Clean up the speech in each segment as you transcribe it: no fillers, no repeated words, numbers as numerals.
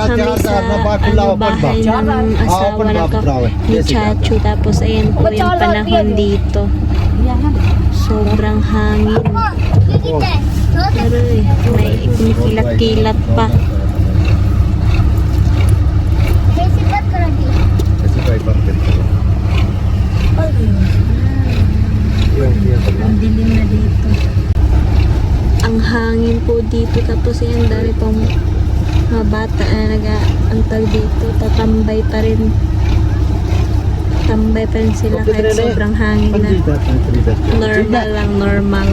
kami sa bahay ng asawa ni Chacho. Tapos ayan po yung panahon dito. Sobrang hangin. Pero may kumikilat-kilat pa. Ang dilim na dito. Ang hangin po dito. Tapos yan, dami pang mga bata na nag-aantag dito. Tatambay pa rin. Tambay pa rin sila kahit sobrang hangin na. Normal lang, normal.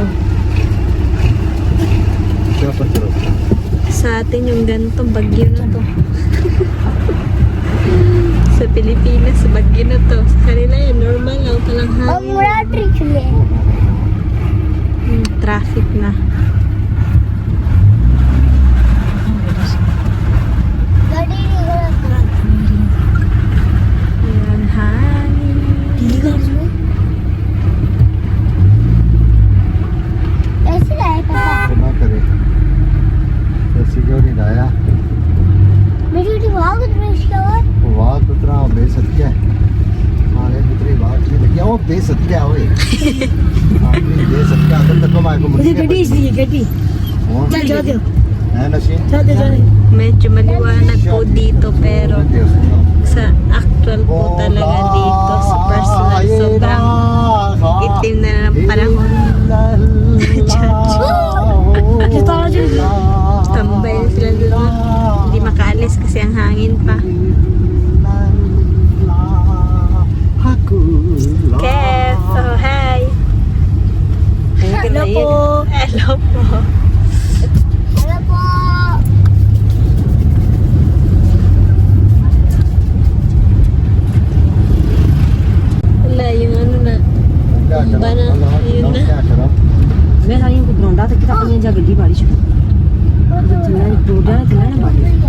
Sa atin yung ganito, bagyo na to. Sa Pilipinas, bagyo na to. Sa kanila yan, normal lang, palang hangin. Traffic na. Ayan, hangin. Medyo maliwanag po dito pero sa actual po talaga dito sa personal sobrang itim na ng panahon. Tambay na sila doon. Hindi makaalis kasi ang hangin pa. Kev, oh hi! Hello po! Hello po! Wala, yung ano na. Tumba na. Ayun na.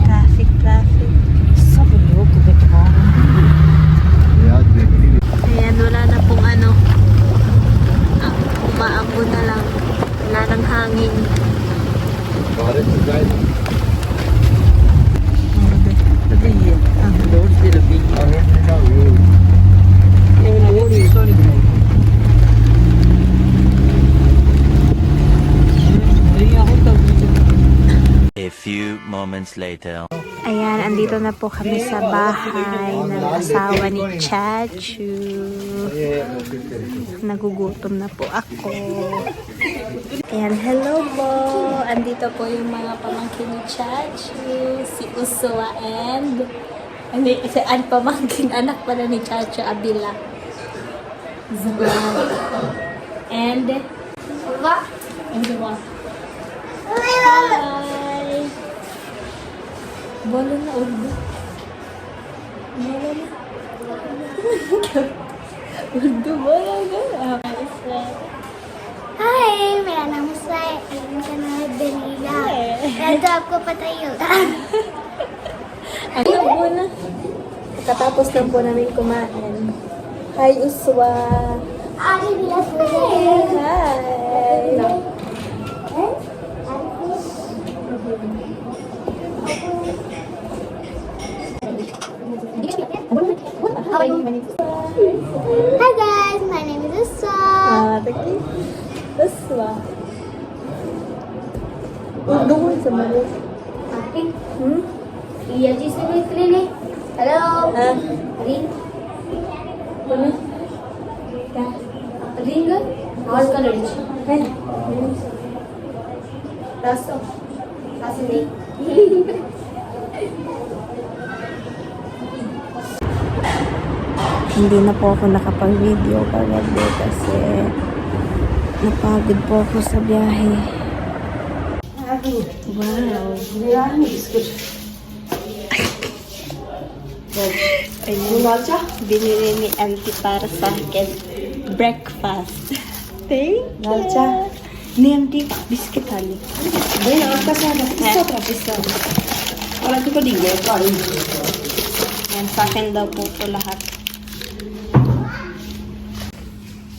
Traffic. Ayan, wala na pong ano. Umaambon na lang. Wala nang hangin. A few moments later. Ayan, andito na po kami sa bahay ng asawa ni Chacho. Nagugutom na po ako. Ayan, hello po. Andito po yung mga pamangkin ni Chacho. Si Uswa and... Ang pamangkin, anak pala ni Chacho, Abila. Zulan. And... And Zuwa. Hi! Bola na urdu. Bola na. Urdu bola na. हाय मेरा नाम है इनका नाम है दलीला मैं तो आपको पता ही होगा Ano muna? Katapos lang po namin kumain. Hi, Uswa! आज ही मेरा Hi! Hi guys, my name is Issa. Taki. Uswa. Urdu mo sa Mali. ये जिसने भी clinic hello ring Ano? Ring और कलर Hey. रास्ता ऐसे नहीं Hindi na po ako nakapag-video kagabi kasi napagod po ako sa biyahe. Wow! Ayun, binili ni Auntie para sa akin breakfast. Thank you! Ni Auntie, biscuit hali. Yan, sa akin daw po ito lahat.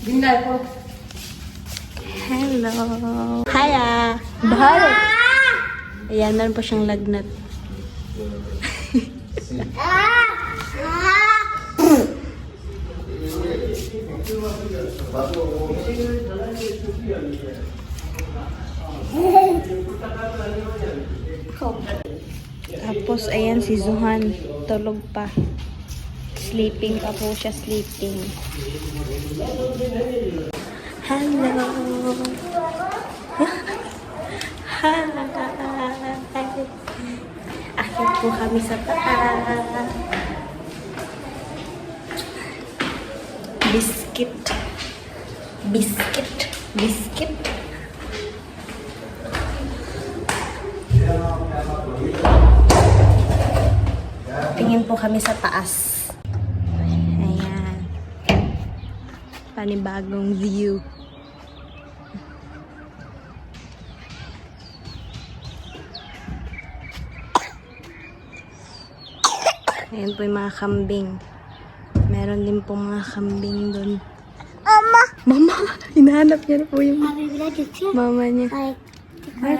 Hello! Hiya! Bahal! Ayan, meron po siyang lagnat. Tapos, ayan si Zuhan. Tulog pa. Sleeping pa po siya, sleeping. Hello! Hi! Akit po kami sa taas. Biscuit. Biscuit. Biscuit. Tingin po kami sa taas. Ayan. Panibagong view. Ayan po yung mga kambing. Meron din po mga kambing doon. Mama! Mama! Hinahanap niya na po yung Abi bilang kecil. mama niya. Baik. Ay,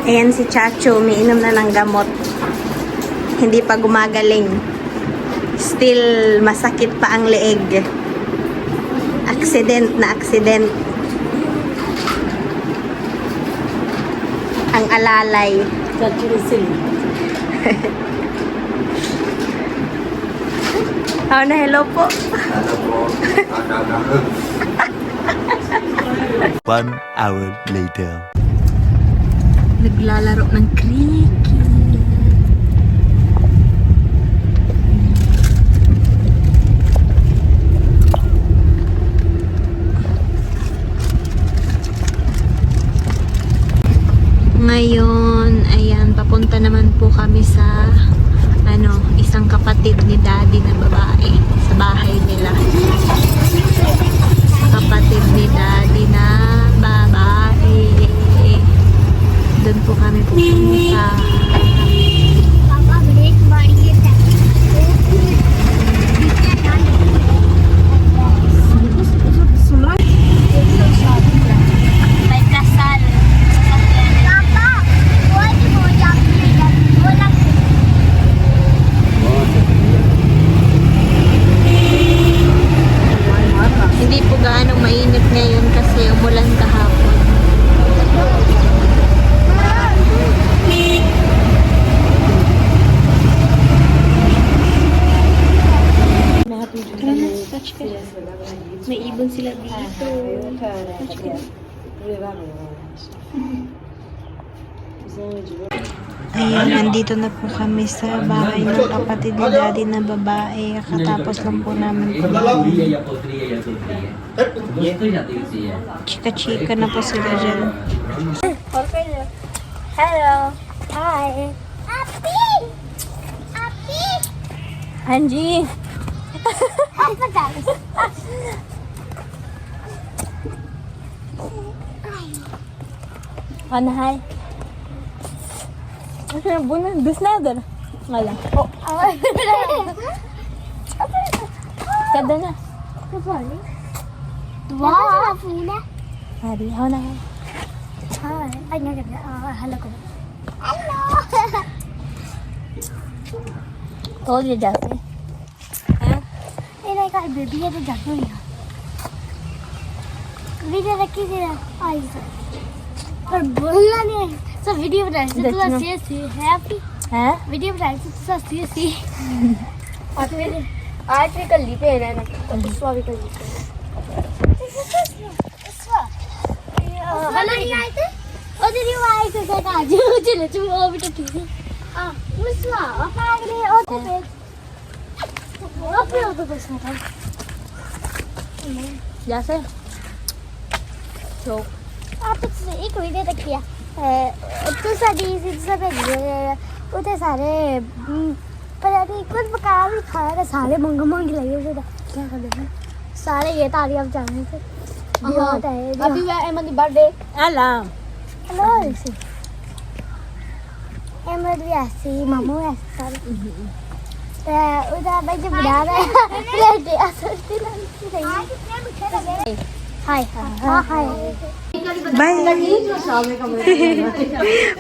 ayan si Chacho, umiinom na ng gamot. Hindi pa gumagaling. Still masakit pa ang leeg. Accident na accident. Ang alalay. Oh, na hello po. 1 hour later. Naglalaro ng cricket. Ngayon, ayan, papunta naman po kami sa isang kapatid ni Daddy na babae sa bahay nila. Kapatid ni Daddy na babae. Doon po kami pupunta. Papa break मारिए May kasal. Papa, huwag mo yung walang Hindi po gaano mainit ngayon kasi umulan kahapon. Touch ka. May ibon sila dito. Touch ka. Ayan, nandito na po kami sa bahay ng kapatid ni Daddy na babae. Katapos lang po namin kumain. Chika-chika na po sila dyan. Hello. Hi. Happy. Happy. Angie! Apa guys? Ano, hi? Ano na, bunan? Dus na doon. Ngala. Oh, kada na. Wow. Pula. Hari, ako na. Hi. Ay, naganda. Hello ko. Hello. Told you, Jassy. मेरा एक बेबी है तो जानो यार वीडियो रखी थी ना आई पर बोलना नहीं सब वीडियो बना रहे थे तो सीरियस हैप्पी हैं? वीडियो बना रहे थे तो सीरियस और फिर आज भी कल ली पे रहना और दूसरा भी कल ली पे हेलो नहीं आए थे और दीदी वो आए थे कहता आज चलो तुम वो भी तो ठीक है हां मुस्वा आप आ गए और तो फिर वो तो बस था Jassy? So, आप एक वीडियो तक किया तो साड़ी से सब उधर सारे पता नहीं कुछ बकार भी खाया था सारे मंग मंग लगे हुए थे क्या कर रहे सारे ये तारी अब जाने थे बहुत है अभी मैं अहमद बर्थडे alam. हेलो ऐसे अहमद भी ऐसी मामू ऐसे सारे ਉਹਦਾ ਬੱਜ ਬਣਾ ਰਿਹਾ ਪਲੇਟ ਅਸਲ ਤੇ ਨਹੀਂ high high Bye!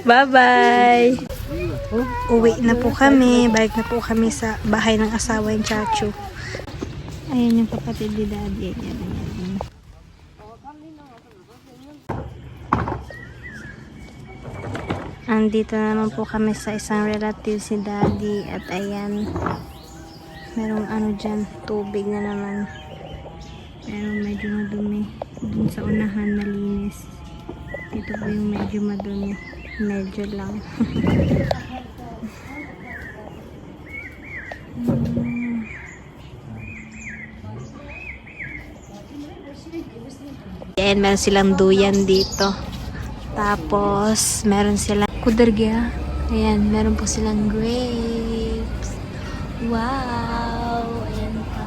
Bye-bye! Uwi na po kami. Balik na po kami sa bahay ng asawa yung Chacho. Ayan yung kapatid ni Daddy. Ayan, ayan. Andito naman po kami sa isang relative si Daddy. At ayan, merong ano dyan, tubig na naman. Pero medyo madumi. Dun sa unahan malinis. Ito po yung medyo madumi. Medyo lang. Ayan, meron silang duyan dito. Tapos, meron silang kudergya. Ayan, meron po silang grapes. Wow! Ayan pa.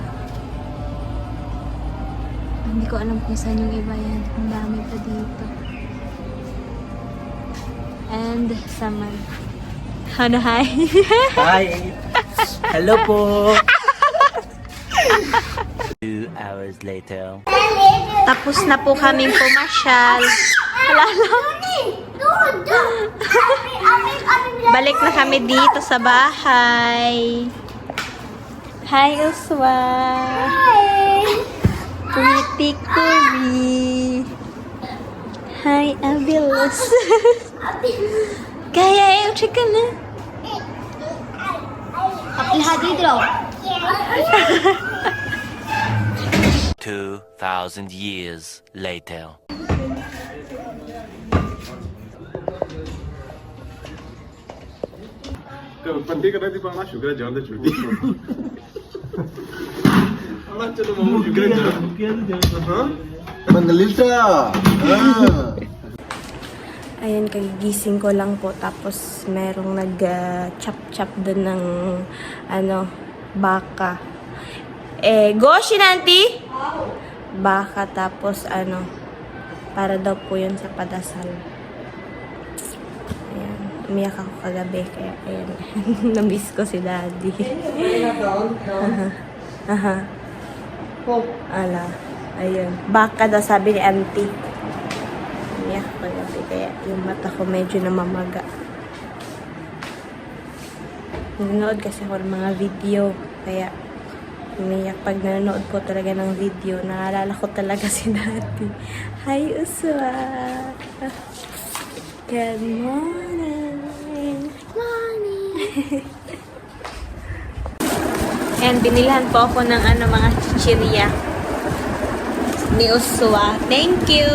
Hindi ko alam kung saan yung iba yan. Ang dami pa dito. And, saman. Ano, hi? Hi! Hello po! 2 hours later. Tapos na po kaming pumasyal. Wala lang. Balik na kami dito sa bahay. Hi, Uswa. Pretty Kuri. Hi, Abilos. Kaya yung chicken na. Hadi draw 2,000 years later. बंदी कर रही थी पर शुक्र है जान दे छुट्टी चलो मामू शुक्र है हाँ Mangalita. Ayan, kagigising ko lang po. Tapos, merong nag-chop-chop dun ng, baka. Goshi nanti? Baka, tapos, para daw po yun sa padasal. Ayan, umiyak ako kagabi. Kaya, ayan, na-miss ko si Daddy. Ala, ayun. Baka daw, sabi ni auntie. Umiyak kagabi, kaya yung mata ko medyo namamaga. Nanonood kasi ako ng mga video, kaya umiyak pag nanonood po talaga ng video. Naalala ko talaga si Daddy. Hi, Uswa! Good morning! Morning! And binilhan po ako ng mga chichirya ni Uswa. Thank you!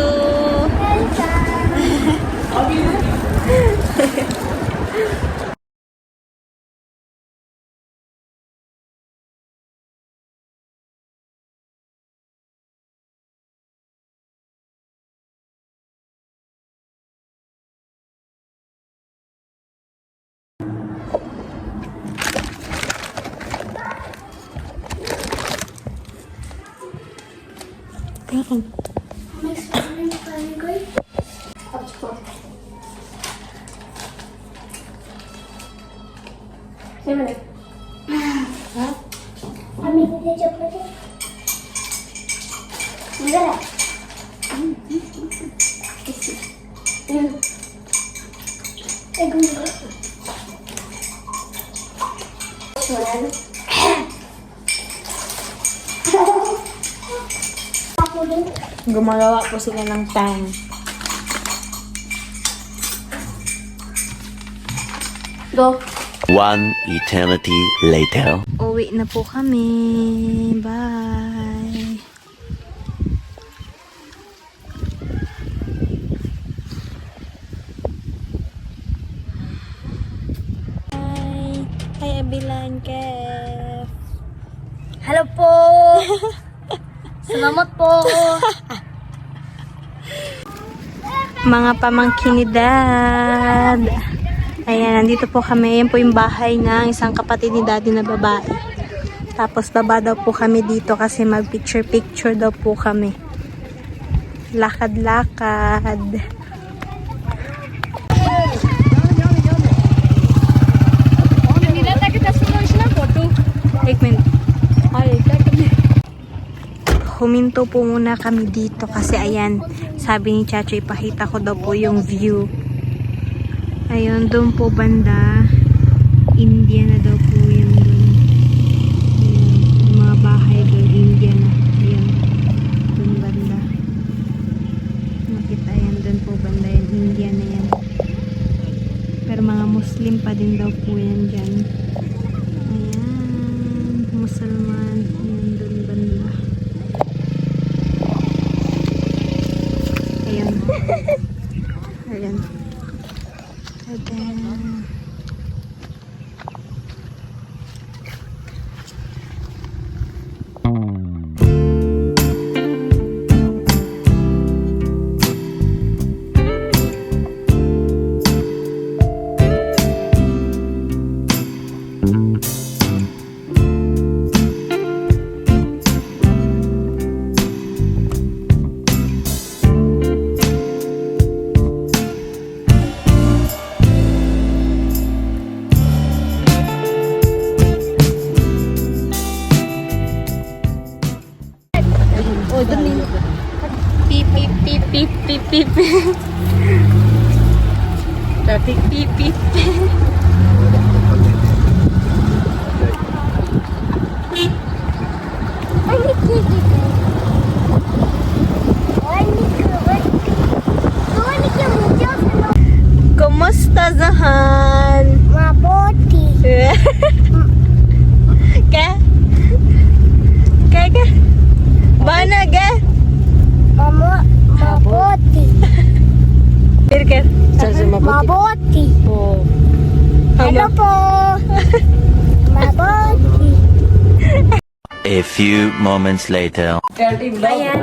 Kami kita cepat deh. Enggak lah. Gumagawa po sila ng tang. Go! One eternity later. Uwi na po kami. Bye! Hi! Hi, Abilan, Kef! Hello po! Salamat po! Mga pamangkin ni Dad. Ayan, nandito po kami. Ayan po yung bahay ng isang kapatid ni Daddy na babae. Tapos baba daw po kami dito kasi mag-picture-picture daw po kami. Lakad-lakad. Nilata kita semua isna photo. huminto po muna kami dito kasi ayan, sabi ni Chacho ipakita ko daw po yung view. Ayun, doon po banda, India na daw po yun doon. Yung mga bahay doon, India na. Ayun, doon banda. Makita yan, doon po banda yan, India na yan. Pero mga Muslim pa din daw po yan dyan. Ayan, Musalman, ayan, doon banda. Ayan. Ayan. Ayan. Oh, dun yun. Pip, pip, pip, pip, pip, pip. Traffic, pip, pip. Kumusta, Zahan? Mabuti. Ka? Ka? Bana ka? Mabuti. Birker. Mabuti. Oh. Hello po. Mabuti. A few moments later. Ayan,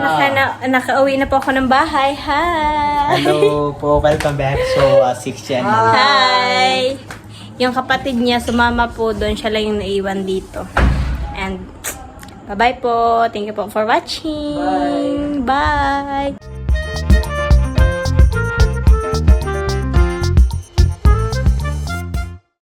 nakauwi na po ako ng bahay. Hi! Hello po, welcome back. So, 6 channel. Hi! Yung kapatid niya, sumama po doon. Siya lang yung naiwan dito. And, bye-bye po. Thank you po for watching. Bye!